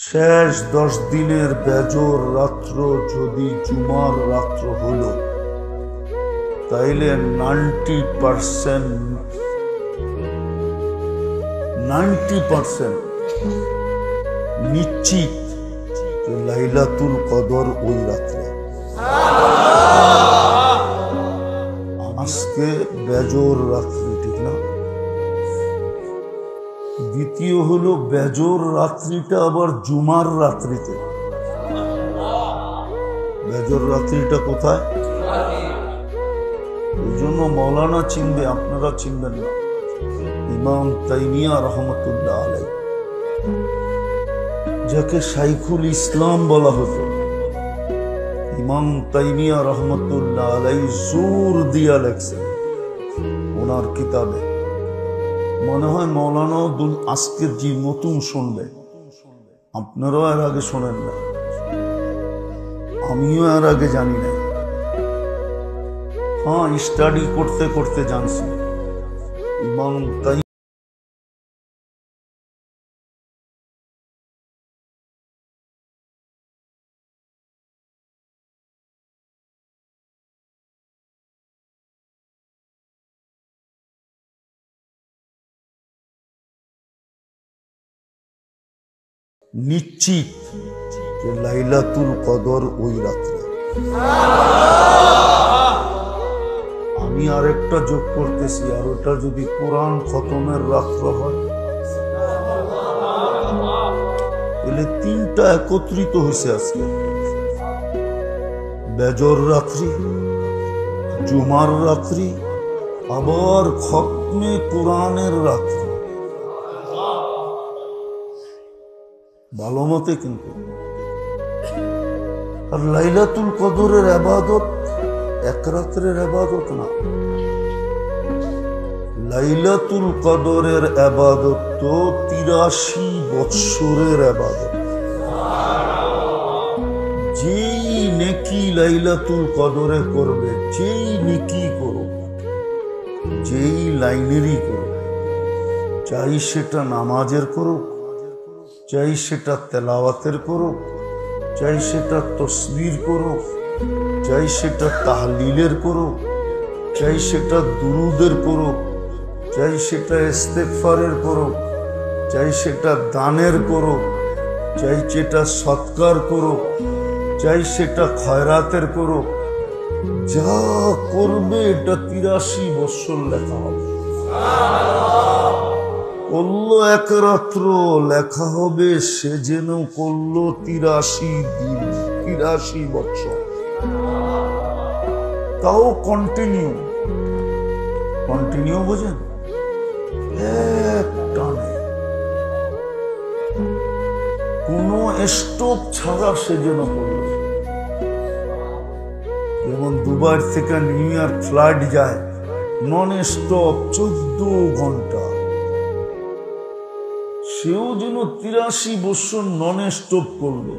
শেষ 10 দিনের বেজোর রাত্র যদি জুমার রাত্র হলো তাইলে 90% নিশ্চিত যে লাইলাতুল কদর ওই রাত্রে। আজকে বেজোর রাত্রি, ঠিক না? দ্বিতীয় হলো বেজোর রাত্রিটা আবার জুমার রাত্রিতে। বেজোর রাত্রিটা কোথায়? এই জন্য মৌলানা চিনবে, আপনারা চিনবেন না। ইমাম তাইমিয়া রহমতুল্লাহ আলাইহি, যাকে শাইখুল ইসলাম বলা হতো, ইমাম তাইমিয়া রহমতুল্লাহ আলাইহি জোর দিয়া লেখছেন ওনার কিতাবে। মনে হয় মৌলানা আজকের যে নতুন শুনবে, আপনারাও এর আগে শোনেন না, আমিও এর আগে জানি না। হ্যাঁ, স্টাডি করতে করতে জানছি ইমাম তাই নিশ্চিত যে লাইলাতুল কদর ওই রাত্রে। আমি আরেকটা যোগ করতেছি, আর ওটা যদি কোরআন খতমের রাত্র হয় তাহলে তিনটা একত্রিত হয়েছে আজকে। বেজর রাত্রি, জুমার রাত্রি, আবার খতমে কোরআনের রাত্রি। ভালো মতে কিন্তু। আর লাইলাতুল কদরের ইবাদত এক রাত্রের ইবাদত না। লাইলাতুল কদরের ইবাদত তো 83 বৎসরের ইবাদত। যেই নেকি লাইলাতুল কদরে করবে, যেই নেকি করো, যেই লাইনেরই করো, চাই সেটা নামাজের করুক, চাই সেটা তেলাওয়াতের করুক, চাই সেটা তসবির করুক, চাই সেটা তাহলিলের করুক, চাই সেটা দুরুদের করুক, চাই সেটা ইস্তেগফারের করুক, চাই সেটা দানের করুক, চাই সেটা সৎকার করুক, চাই সেটা খয়রাতের করুক, যা করবে এটা 83 বৎসর লেখা হবে। করল এক রাত্র, লেখা হবে সে যেন করল 83 দিন, 83 বৎসর। তাও কন্টিনিউ। কন্টিনিউ বোঝেন? এক টানে, কোন স্টপ ছাড়া সে যেন করল। যেমন দুবাই থেকে নিউ ইয়র্ক ফ্লাইট যায় নন স্টপ 14 ঘন্টা, সেও যেন 83 বৎসর নন স্টপ করবে।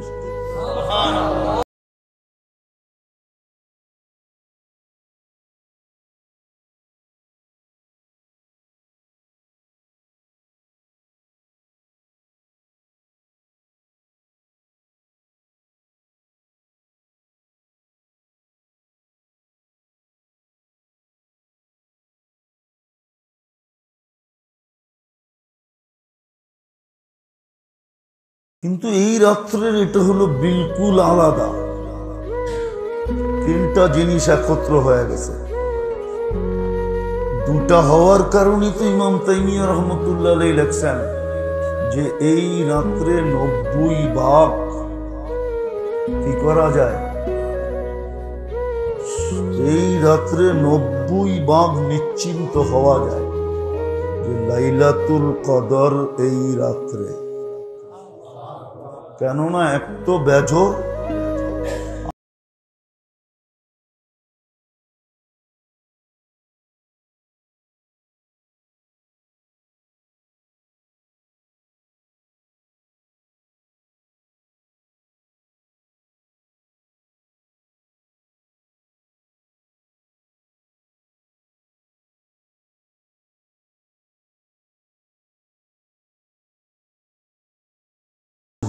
কিন্তু এই রাত্রের এটা হলো বিলকুল আলাদা। তিনটা জিনিস একত্র হয়ে গেছে। দুটা হওয়ার কারণে তো ইমাম তাইমিয়া রহমতুল্লাহ আলাইহি লেখছেন যে এই রাত্রে 90 ভাগ কি করা যায়, এই রাত্রে 90 ভাগ নিশ্চিন্ত হওয়া যায় যে লাইলাতুল কদর এই রাত্রে। কেননা এক তো বেজর,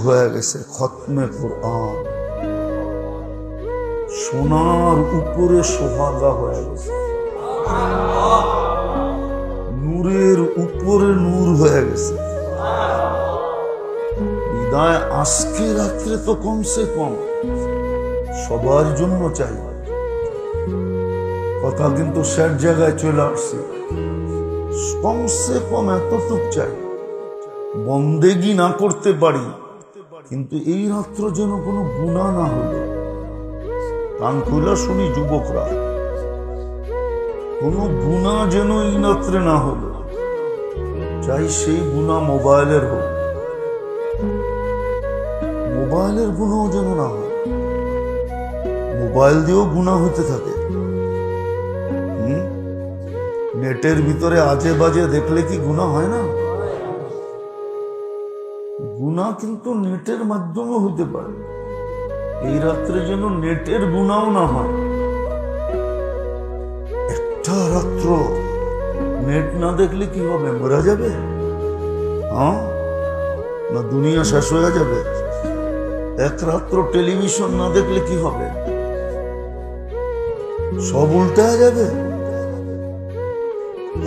হয়ে গেছে খতমে কোরআন, সোনার উপরে সোহাগা হয়ে গেছে, নূরের উপরে নূর হয়ে গেছে। বিদায় আজকে রাত্রে তো কমসে কম সবার জন্য চাই। কথা কিন্তু শেষ জায়গায় চলে আসছে, কমসে কম এতটুক চাই, বন্দেগি না করতে পারি কিন্তু এই রাত্র যেন কোনো গুনাহ না হলো। কান খুলে শুনি যুবকরা, কোনো গুনাহ যেন এই রাত্রে না হলো। চাই সেই গুনাহ মোবাইলের হোক, মোবাইলের গুনাহ যেন না হয়। মোবাইল দিয়েও গুনাহ হইতে থাকে। নেটের ভিতরে আজে বাজে দেখলে কি গুনাহ হয় না? গুনাহ কিন্তু নেটের মাধ্যমে হইতে পারে। এই রাত্রে যেন নেটের গুনাহ না হয়। একটা রাত্র নেট না দেখলে কি হবে? মরা যাবে? হ্যাঁ, না দুনিয়া শেষ হয়ে যাবে? এক রাত্র টেলিভিশন না দেখলে কি হবে? সব উল্টা যাবে।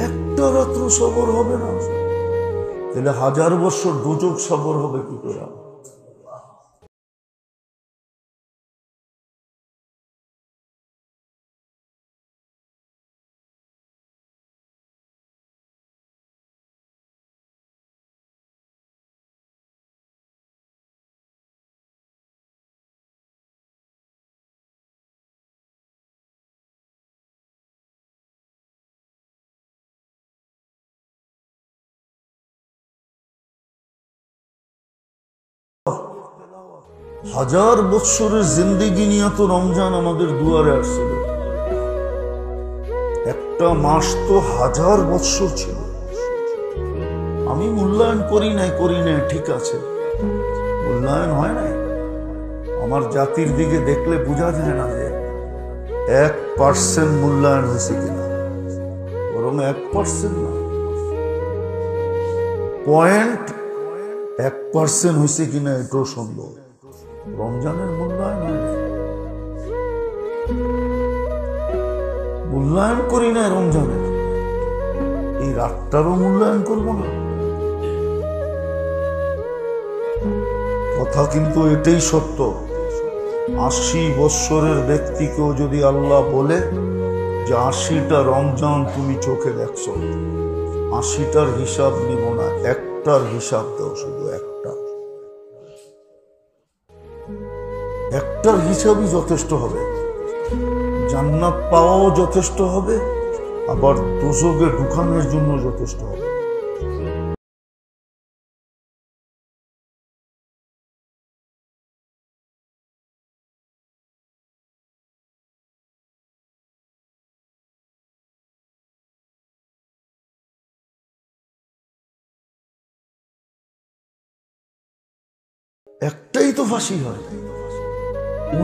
একটা রাত্র সবর হবে না, তাহলে 1000 বছর দুজক সবর হবে কি করে? হাজার বৎসরের জিন্দেগি নিয়ে তো রমজান আমাদের দুয়ারে আসছিল। একটা মাস তো 1000 বৎসর ছিল। আমি মূল্যায়ন করি নাই, ঠিক আছে, মূল্যায়ন হয় নাই। আমার জাতির দিকে দেখলে বোঝা যায় না যে 1% মূল্যায়ন হয়েছে কিনা, বরং 1% না, 0.1% হয়েছে কিনা এটাও সম্ভব। রমজানের মূল্যায়ন হয় না, মূল্যায়ন করি না রমজানের, এই রাতটারও মূল্যায়ন করব না। কথা কিন্তু এটাই সত্য। 80 বৎসরের ব্যক্তিকেও যদি আল্লাহ বলে যে 80টা রমজান তুমি চোখে দেখছো, 80টার হিসাব নিব না, একটার হিসাব দাও, শুধু একটার হিসাবই যথেষ্ট হবে। জান্নাত পাওয়াও যথেষ্ট হবে, আবার দোজখে ঢুকানোর জন্য যথেষ্ট হবে। একটাই তো ফাঁসি হয়,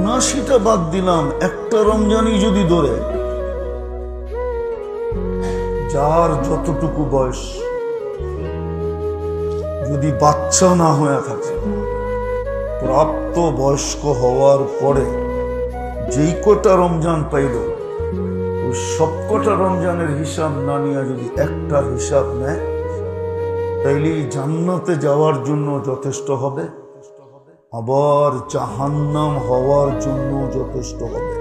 79টা বাদ দিলাম, একটা রমজানই যদি ধরে, যার যতটুকু বয়স, যদি বাচ্চা না হয়ে থাকে, প্রাপ্ত বয়স্ক হওয়ার পরে যেই কটা রমজান পাইল, ওই সবকটা রমজানের হিসাব না নিয়ে যদি একটার হিসাব নেয়, তাইলে জান্নাতে যাওয়ার জন্য যথেষ্ট হবে, আবার জাহান্নাম হওয়ার জন্য যথেষ্ট হবে।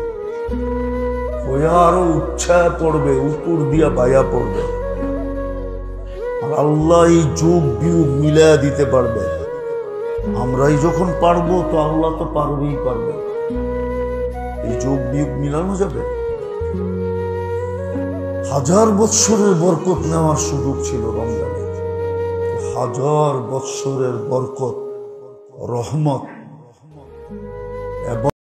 হয়ে আরো উচ্ছায় পড়বে, উপর দিয়া বায়া পড়বে। আর আল্লাহ এই যোগ বিয়োগ মিলায়া দিতে পারবে। আমরাই যখন পারবো, তো আল্লাহ তো পারবেই পারবে। এই যোগ বিয়োগ মিলানো যাবে। 1000 বৎসরের বরকত নেওয়ার সুযোগ ছিল রমজানে। 1000 বৎসরের বরকত, রহমত এবং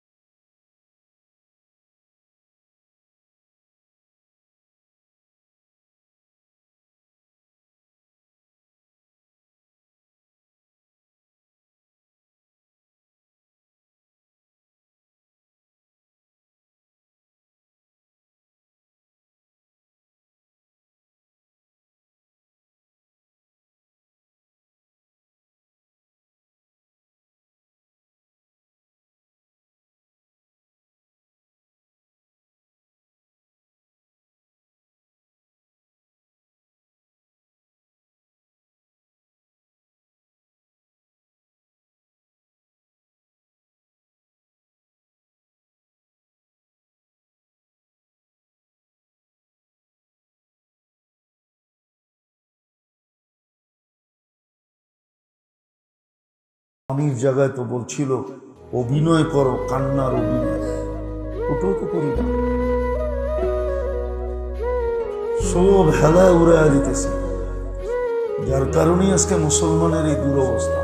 আমির জায়গায় তো বলছিল অভিনয় করো, কান্নার অভিনয়, ওটাও তো করি না, সব হেলায় উড়াইয়া দিতেছে। যার কারণেই আজকে মুসলমানের এই দুরবস্থা।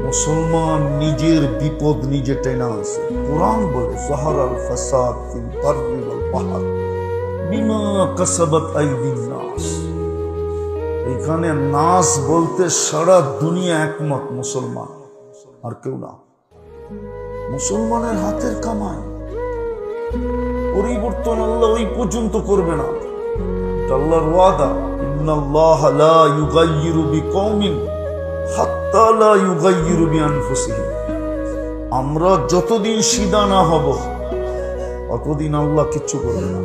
মুসলমান নিজের বিপদ নিজে টেনা আছে। কোরআন বলে যাহারাল ফাসাদ ফিল বাররি ওয়াল বাহর বিমা কাসাবাত আইদিন নাস। এখানে নাস বলতে সারা দুনিয়া একমত, মুসলমান আর কেউ না। মুসলমানের হাতের কামাই, পরিবর্তন আল্লাহ ওই পর্যন্ত করবে না। আল্লাহর ওয়াদা, ইন্নাল্লাহা লা ইউগাইয়িরু বিকওমিন হাত্তা লা ইউগাইয়িরু বিআনফুসিহিম। আমরা যতদিন সিধা না হব ততদিন আল্লাহ কিচ্ছু করবে না।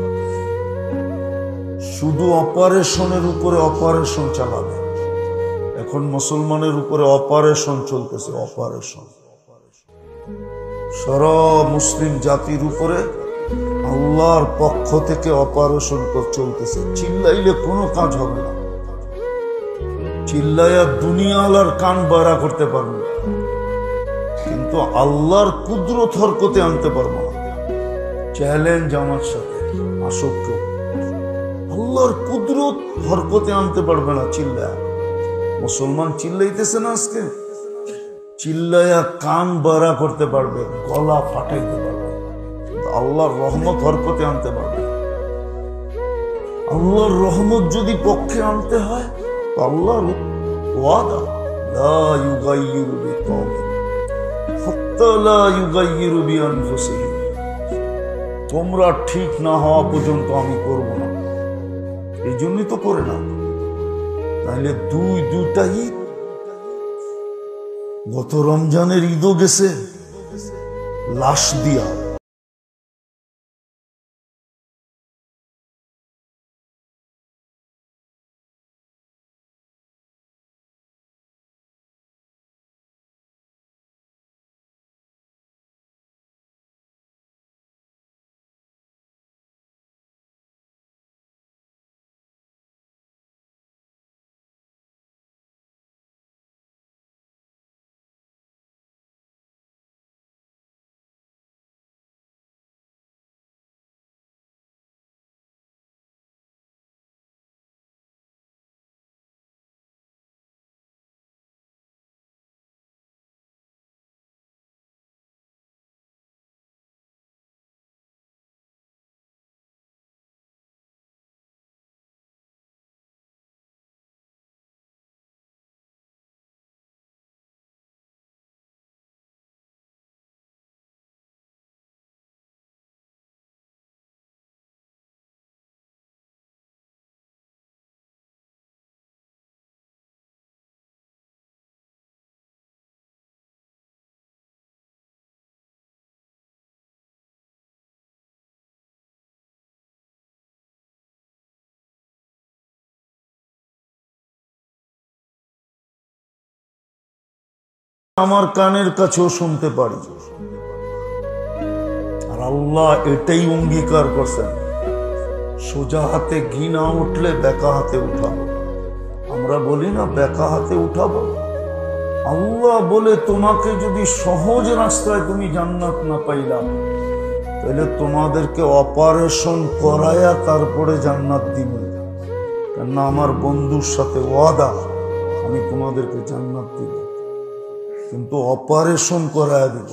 শুধু অপারেশনের উপরে অপারেশন চালাবে। এখন মুসলমানের উপরে অপারেশন চলতেছে, অপারেশন। সারা মুসলিম জাতির উপরে আল্লাহর পক্ষ থেকে অপারেশন চলতেছে। চিল্লাইলে কোনো কাজ হবে না, চিল্লাইয়া দুনিয়া আল্লাহর কান বাড়া করতে পারবো না, কিন্তু আল্লাহর কুদরত হরকতে আনতে পারবো না। চ্যালেঞ্জ আমার সাথে, আসক্ত আল্লাহর কুদরত হরকতে আনতে পারবে না চিল্লায়া। মুসলমান চিল্লাইতেছে না আজকে, চিল্লায়া কান বাড়া করতে পারবে, গলা ফাটাইতে পারবে, আল্লাহর রহমত হরকতে আনতে পারবে। আল্লাহর রহমত যদি পক্ষে আনতে হয়, আল্লাহর ওয়াদা, লা ইউগাইয়িরু বিকওমিন হাত্তা লা ইউগাইয়িরু বিআনফুসিহিম। তোমরা ঠিক না হওয়া পর্যন্ত আমি করব না। এই জন্যই তো করে না, নাহলে দুইটা ঈদ, গত রমজানের ঈদও গেছে লাশ দিয়া। আমার কানের কাছেও শুনতে পারি, আর আল্লাহ এটাই অঙ্গীকার করছেন, সোজা হাতে ঘি না উঠলে বেকা হাতে উঠাবো। আমরা বলি না বেকা হাতে উঠাবো, আল্লাহ বলে তোমাকে যদি সহজ রাস্তায় তুমি জান্নাত না পাইলাম, তাহলে তোমাদেরকে অপারেশন করায়া তারপরে জান্নাত দিব। কেননা আমার বন্ধুর সাথে ওয়াদা, আমি তোমাদেরকে জান্নাত দিব, কিন্তু অপারেশন করায় দিব।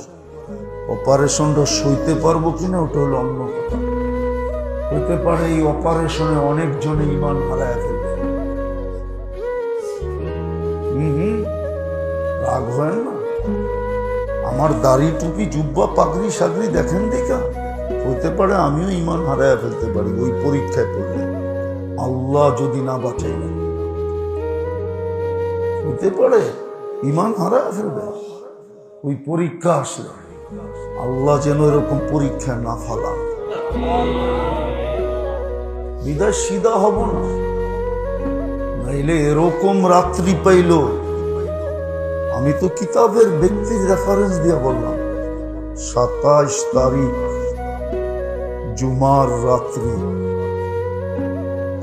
অপারেশনটা সইতে পারবো কিনা ওটা হলো অন্য কথা। হতে পারে এই অপারেশনে অনেকজনে ঈমান হারায় ফেলবে। রাগ হয় না, আমার দাড়ি টুপি জুব্বা পাগড়ি সাগড়ি দেখেন দেখা, হতে পারে আমিও ঈমান হারায় ফেলতে পারি ওই পরীক্ষায় পড়লে, আল্লাহ যদি না বাঁচাই। হতে পারে ঈমান হারায় ফেলবে ওই পরীক্ষা আসলে। আল্লাহ যেন এরকম পরীক্ষা না ফেলান, বিদায় সিধা হব না। নাইলে এরকম রাত্রি পাইল, আমি তো কিতাবের ব্যক্তির রেফারেন্স দিয়ে বললাম, 27 তারিখ জুমার রাত্রি,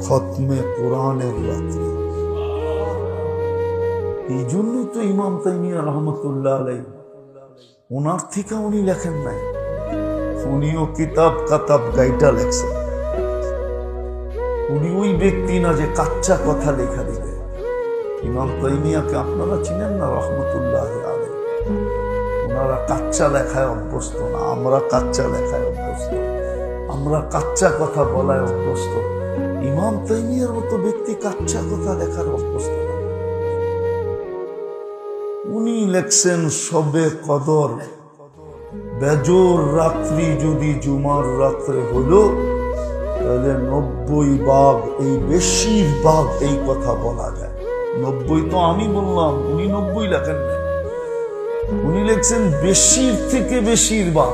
খতমে কোরআনের রাত্রি। এই জন্যই তো ইমাম তাইমিয়া রহমতুল্লাহ আলাইহি ওনার থেকে উনি লেখেন নাই, উনিও কিতাব কাতাব গাইটা লেখছেন। উনি ওই ব্যক্তি না যে কাচ্চা কথা লেখা দিবে। ইমাম তাইমিয়াকে আপনারা চিনেন না রহমতুল্লাহ আলাইহি, ওনারা কাচ্চা লেখায় অভ্যস্ত না, আমরা কাচ্চা লেখায় অভ্যস্ত, আমরা কাচ্চা কথা বলায় অভ্যস্ত। ইমাম তাইমিয়ার মতো ব্যক্তি কাচ্চা কথা লেখার অভ্যস্ত না। উনি লেখছেন সবে কদর বেজোর রাত্রি যদি জুমার রাত্রে হলো তাহলে 90 ভাগ, এই বেশিরভাগ এই কথা বলা যায়। 90 তো আমি বললাম, উনি 90 লেখেন না, উনি লেখছেন বেশির থেকে বেশিরভাগ।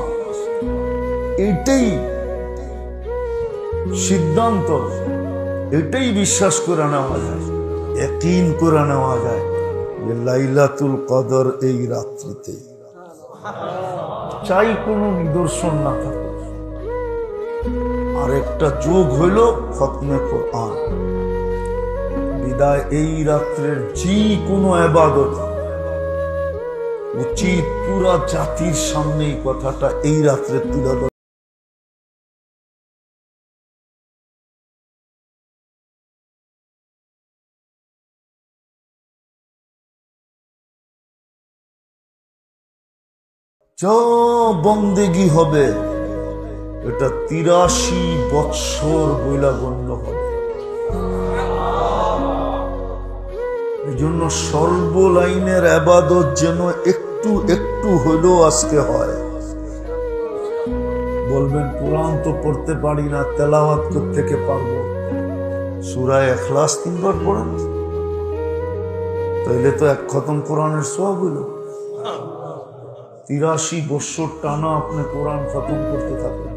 এটাই সিদ্ধান্ত, এটাই বিশ্বাস করে নেওয়া যায়, ইয়াকিন করে নেওয়া যায় যে লাইলাতুল কদর এই রাত্রিতে, চাই কোনো নিদর্শন না থাকে। আরেকটা যোগ হইল খতমে কোরআন। বিদায় এই রাত্রের যে কোনো ইবাদত উচিত পুরা জাতির সামনে এই কথাটা এই রাত্রে তুলে ধরা। যা বন্দেগি হবে এটা 83 বৎসর বইলা গণ্য হবে। এই জন্য সর্বলাইনের ইবাদত যেন একটু একটু হইলেও আজকে হয়। বলবেন কোরআন তো পড়তে পারি না, তেলাওয়াত করতে পারবো, সূরা ইখলাস 3 বার পড়েন, তাইলে তো এক খতম কোরআনের সওয়াব হইল। 83 বছর টানা আপনি কোরআন খতম করতে থাকেন।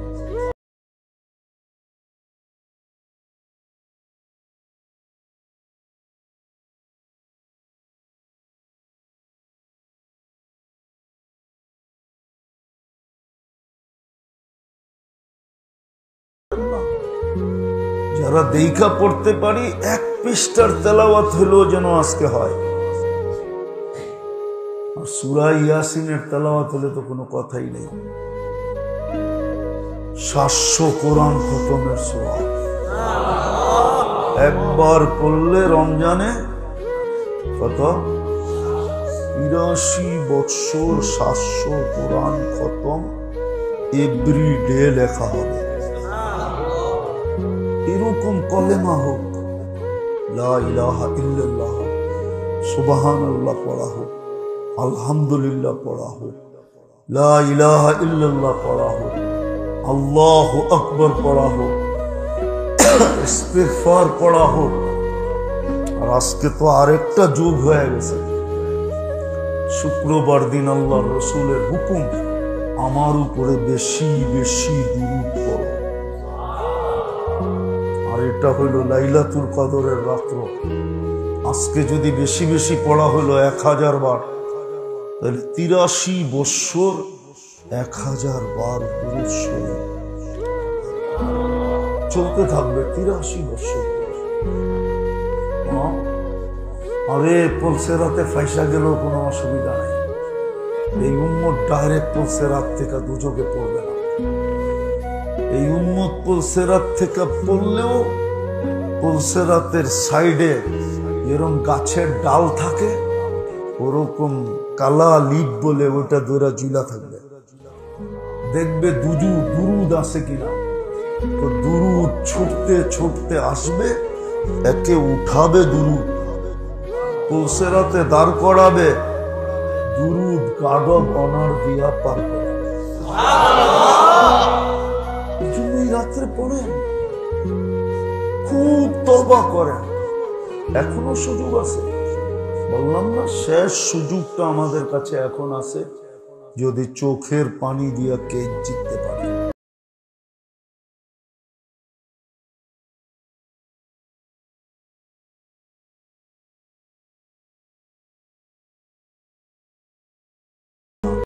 যারা দেখা পড়তে পারি 1 পৃষ্ঠার তেলাওয়াত হলেও যেন আজকে হয়। আর সূরা ইয়াসিনের তেলাওয়াত হলে তো কোনো কথাই নেই। 700 কোরআন খতমের সওয়াব একবার পড়লে রমজানে কত? 83 বছর 700 কোরআন খতম এভরিডে লেখা হবে। এরকম কলেমা হোক, লা ইলাহা ইল্লাল্লাহ, সুবহানাল্লাহ পড়া হোক, আলহামদুলিল্লাহ পড়া হোক, লা ইলাহা ইল্লাল্লাহ পড়া হোক, আল্লাহু আকবার পড়া হোক, ইস্তিগফার পড়া হোক। আর আজকে তো আরেকটা যুগ হয়ে গেছে, শুক্রবার দিন আল্লাহর রাসূলের হুকুম আমার উপরে বেশি বেশি দুরূদ পড়ো। আর এটা হইল লাইলাতুল কদরের রাত্র। আজকে যদি বেশি বেশি পড়া হলো 1000 বার, তাহলে 83 বছর 1000 বার দুরূদ শরীফ চলতে থাকবে 83 বছর। আরে পলসেরাতে ফাইসা গেলেও কোনো অসুবিধা নেই, এই উম্মত ডাইরেক্ট পলসেরাত থেকে দুজকে পড়বে না। এই উম্মত পলসেরাত থেকে পড়লেও পলসেরাতের সাইডে এরকম গাছের ডাল থাকে, ওরকম কালা লিপ বলে ওটা দৌড়া ঝুলা থাকবে, দেখবে দুরুদ আছে কিনা। তো দুরুদ ছুটতে ছুটতে আসবে, একে উঠাবে দুরুদ, পলসেরাতে দাঁড় করাবে, দুরুদ গার্ড অব অনার দিয়া পার করাবে। এই জন্যই রাত্রে পড়েন, খুব তওবা করেন, এখনো সুযোগ আছে। বললাম না, শেষ সুযোগটা আমাদের কাছে এখন আছে, যদি চোখের পানি দিয়া কেস জিততে পারে।